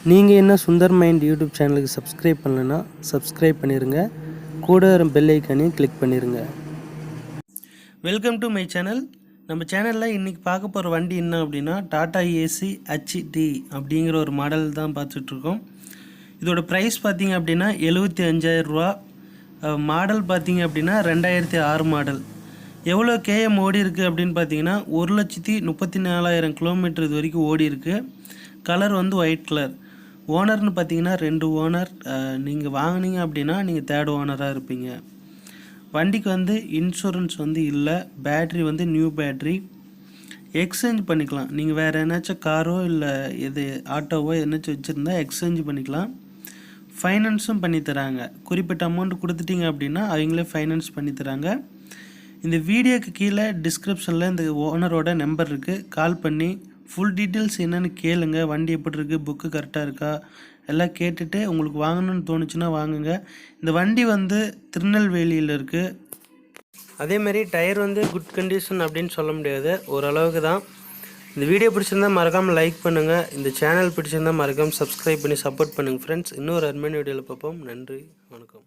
நீங்கள் என்ன Sundar mind YouTube சேனலுக்கு சப்ஸ்கிரைப் பண்ணலைன்னா சப்ஸ்கிரைப் பண்ணிடுங்க. கூட பெல் ஐக்கானையும் கிளிக் பண்ணிடுங்க. Welcome to my channel. நம்ம சேனலில் இன்றைக்கி பார்க்க போகிற வண்டி என்ன அப்படின்னா டாடா ஏசி ஹச்டி அப்படிங்கிற ஒரு மாடல் தான் பார்த்துட்ருக்கோம். இதோட ப்ரைஸ் பார்த்திங்க அப்படின்னா 75,000 ரூபா. மாடல் பார்த்திங்க அப்படின்னா 2006 மாடல். எவ்வளோ கேஎம் ஓடி இருக்குது அப்படின்னு பார்த்தீங்கன்னா 1,34,000 கிலோமீட்டர் இது வரைக்கும் ஓடி இருக்குது. கலர் வந்து ஒயிட் கலர். ஓனர்னு பார்த்தீங்கன்னா 2 ஓனர். நீங்கள் வாங்கினீங்க அப்படின்னா நீங்கள் 3rd ஓனராக இருப்பீங்க. வண்டிக்கு வந்து இன்சூரன்ஸ் வந்து இல்லை. பேட்ரி வந்து நியூ பேட்ரி. எக்ஸ்சேஞ்ச் பண்ணிக்கலாம். நீங்கள் வேறு என்னாச்சும் காரோ இல்லை எது ஆட்டோவோ என்னாச்சும் வச்சுருந்தா எக்ஸ்சேஞ்ச் பண்ணிக்கலாம். ஃபைனான்ஸும் பண்ணித்தராங்க. குறிப்பிட்ட அமௌண்ட் கொடுத்துட்டிங்க அப்படின்னா அவங்களே ஃபைனான்ஸ் பண்ணித்தராங்க. இந்த வீடியோக்கு கீழே டிஸ்கிரிப்ஷனில் இந்த ஓனரோட நம்பர் இருக்குது. கால் பண்ணி ஃபுல் டீட்டெயில்ஸ் என்னென்னு கேளுங்க. வண்டி எப்படி இருக்குது, புக்கு கரெக்டாக இருக்கா எல்லாம் கேட்டுட்டு உங்களுக்கு வாங்கணும்னு தோணுச்சுன்னா வாங்குங்க. இந்த வண்டி வந்து திருநெல்வேலியில் இருக்குது. அதேமாதிரி டயர் வந்து குட் கண்டிஷன் அப்படின்னு சொல்ல முடியாது, ஓரளவுக்கு தான். இந்த வீடியோ பிடிச்சிருந்தால் மறக்காமல் லைக் பண்ணுங்கள். இந்த சேனல் பிடிச்சிருந்தால் மறக்காமல் சப்ஸ்கிரைப் பண்ணி சப்போர்ட் பண்ணுங்கள் ஃப்ரெண்ட்ஸ். இன்னொரு அருமையான வீடியோவில் பார்ப்போம். நன்றி, வணக்கம்.